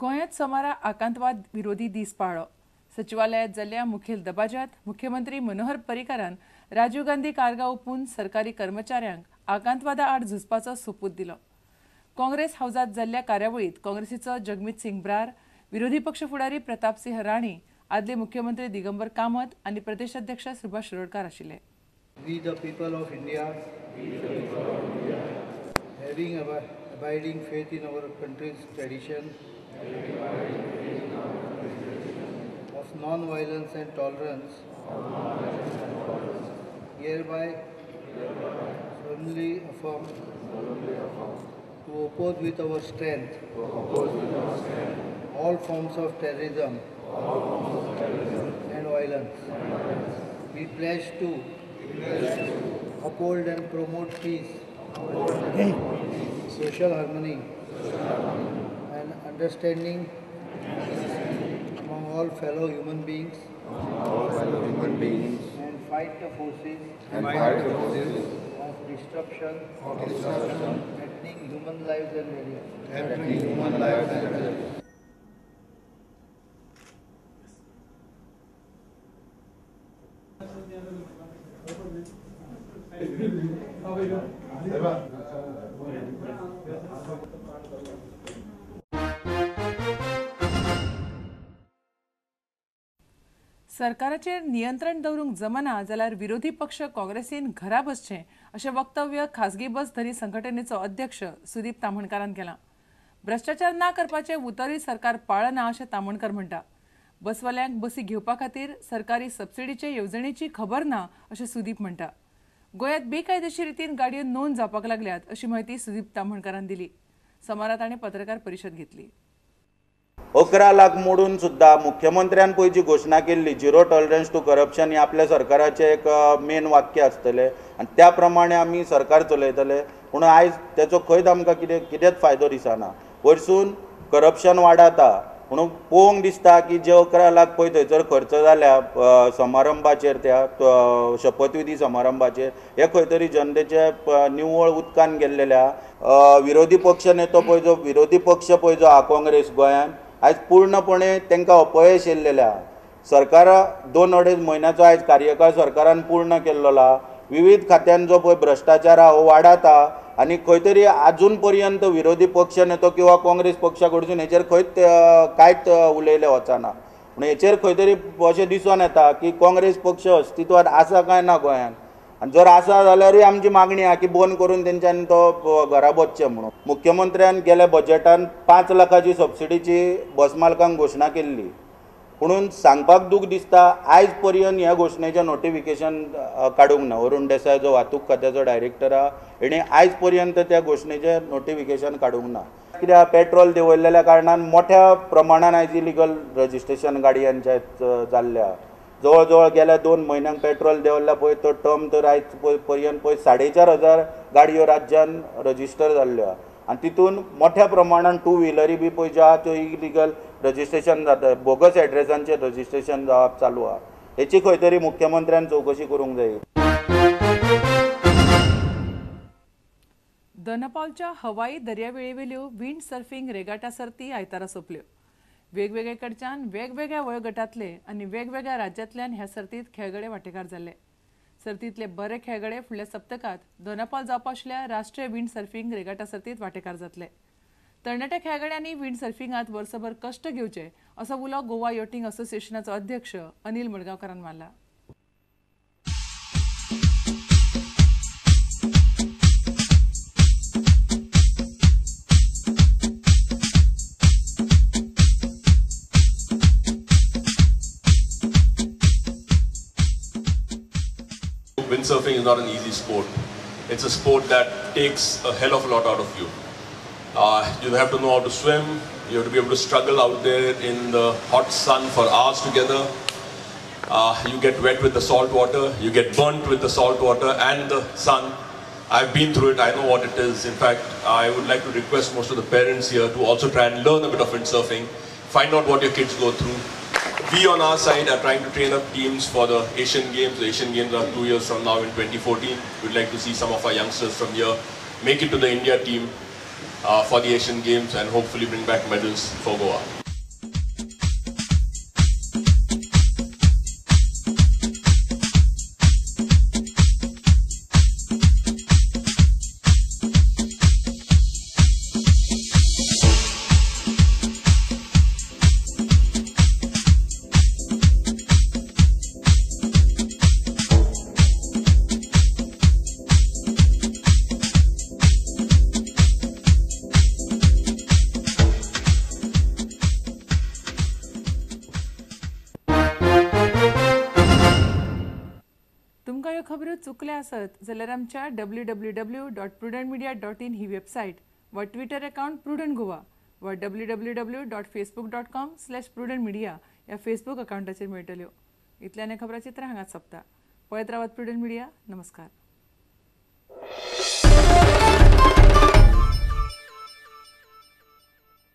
गोंयांत सोमारा आकांतवाद विरोधी दीस पाळ्ळो. सचिवालयात जाल्ल्या मुखेल दबाज्यांत मुख्यमंत्री मनोहर पर्रीकारान राजीव गांधी कारगा ओपून सरकारी कर्मचाऱ्यांक आकांतवादा आड झुजपाचो सोपूत दिलो. काँग्रेस हावजात जाल्ल्या कार्यावळीत काँग्रेसीचो जगमीत सिंग ब्रार, विरोधी पक्ष फुडारी प्रताप सिंह राणी, आदले मुख्यमंत्री दिगंबर कामत आनी प्रदेशाध्यक्ष सुभाष शिरोडकार आशिल्ले. We the people of India, having abiding faith in our country's tradition of non-violence and tolerance, hereby firmly affirm to oppose with our strength all forms of terrorism and violence. We pledge to uphold and promote peace, social harmony, and understanding among all fellow human beings, and fight the forces of destruction, threatening human lives and values. सरकाराचेर नियंत्रण दवरूंक जमना जाल्यार विरोधी पक्ष काँग्रेसीन घरा बसचें अशें वक्तव्य खासगी बस धनी संघटनेचो अध्यक्ष सुदीप तामणकारान केलां. भ्रष्टाचार ना करपाचें उतरय सरकार पाळना अशें तामणकार म्हणटा. बसवाल्यांक बसी घेवपा खातीर सरकारी सबसिडीचे येवजणेची खबर ना अशें सुदीप म्हणटा. गोंयांत बेकायदेशीर रितीन गाडयो नोंद जावपाक लागल्यात अशी माहिती सुदीप तामणकारान दिली. सोमारा ताणें पत्रकार परिशद घेतली. 11 लाख मोडून सुद्धा मुख्यमंत्र्यान पयली जी घोषणा केल्ली झिरो टॉलरन्स टू करप्शन ही आपल्या सरकाराचें एक मेन वाक्य आसतलें आनी त्या प्रमाणे आमी सरकार चलयतले. पूण आयज तेचो खंयच आमकां कितेंच फायदो दिसना. वरसून करप्शन वाडता म्हणून पळोवंक दिसता की जे 11 लाख पळय थंयसर खर्च जाल्या समारंभाचेर, त्या शपथविधी समारंभाचेर, हे खंय तरी जनतेचे निव्वळ उदकान गेल्लेल्या. विरोधी पक्ष नेतो पळय जो विरोधी पक्ष पळय जो हा काँग्रेस गोंयांत आयज पूर्णपणे तांकां अपयश येयल्लेल्या. सरकार 2-2.5 म्हयन्याचो आयज कार्यकाळ सरकारान पूर्ण केल्लो. विविध खात्यान जो पळय भ्रष्टाचार हा हो वाडता आनी खंय तरी आजून पर्यंत विरोधी पक्ष नेतो किंवा काँग्रेस पक्षा कडसून हेचेर खंयच कांयच उलयलें वचना. पूण हेचेर खंय तरी अशें दिसून येता की काँग्रेस पक्ष अस्तित्वात आसा काय ना गोंयांत. आनी जर आसा जाल्यारूय आमची मागणी आहा की बंद करून तेंच्यांनी तो घरा बसचें म्हणून. मुख्यमंत्र्यान गेल्या बजेटान 5 लाखाची सबसिडीची बस मालकांक घोशणा केल्ली. म्हणून सांगपाक दूख दिसता आयज पर्यंत ह्या घोशणेचें नोटिफिकेशन काडूंक ना. अरुण देसाय जो वाहतूक खात्याचो डायरेक्टर आहा हेणें आयज पर्यंत त्या घोशणेचें नोटिफिकेशन काडूंक ना. कित्याक पेट्रोल देंवयल्ल्या कारणान मोठ्या प्रमाणान आयज इलिगल रजिस्ट्रेशन गाडयांचें जाल्ल्या. जवळ जवळ गेल्या 2 म्हयन्यांक पेट्रोल देंवल्ल्या पळय तो टर्म तर आयज पर्यंत पळय 4,500 गाडयो राज्यान रजिस्टर जाल्ल्यो. आनी तितून मोठ्या प्रमाणान 2 व्हिलरी बी पळय ज्यो आहा त्यो इलिगल रजिस्ट्रेशन जाता, बोगस एड्रेसांचेर रजिस्ट्रेशन जावप चालू आहा. हेची खंय तरी मुख्यमंत्र्यान चवकशी करूंक जाय. दोनापावलच्या हवाई दर्यावेळेवेल्यो विंड सर्फिंग रेगाटा सर्ती आयतारा सोंपल्यो. वेगवेगळे कडच्यान वेगवेगळ्या वयोगटांतले आनी वेगवेगळ्या राज्यांतल्यान ह्या सर्तींत खेळगडे वांटेकार जाल्ले. सर्तींतले बरे खेळगडे फुडल्या सप्तकांत दोनापावल जावपा आशिल्ल्या राष्ट्रीय विंड सर्फिंग रेगाटा सर्तींत वांटेकार जातले. तरणाट्या खेळगड्यांनी विंड सर्फिंगांत वर्सभर कश्ट घेवचे असो उलो गोवा योटिंग असोसिएशनाचो अध्यक्ष अनिल मडगांवकारान मारला. Windsurfing is not an easy sport. It's a sport that takes a hell of a lot out of you. You have to know how to swim. You have to be able to struggle out there in the hot sun for hours together. You get wet with the salt water. You get burnt with the salt water and the sun. I've been through it. I know what it is. In fact, I would like to request most of the parents here to also try and learn a bit of windsurfing. Find out what your kids go through. We on our side are trying to train up teams for the Asian Games. The Asian Games are 2 years from now in 2014. We'd like to see some of our youngsters from here make it to the India team. for the Asian Games and hopefully bring back medals for Goa. तुमकां ह्यो खबरो चुकल्या आसत जाल्यार आमच्या www.prudentmedia.in ही website वा Twitter account prudent Goa वा www.facebook.com/prudentmedia ह्या फेसबूक अकाउंटाचेर मेळटल्यो. इतल्यान ह्या खबरां चित्रां हांगाच सोंपता. पळयत रावात प्रुडंट मिडिया. नमस्कार.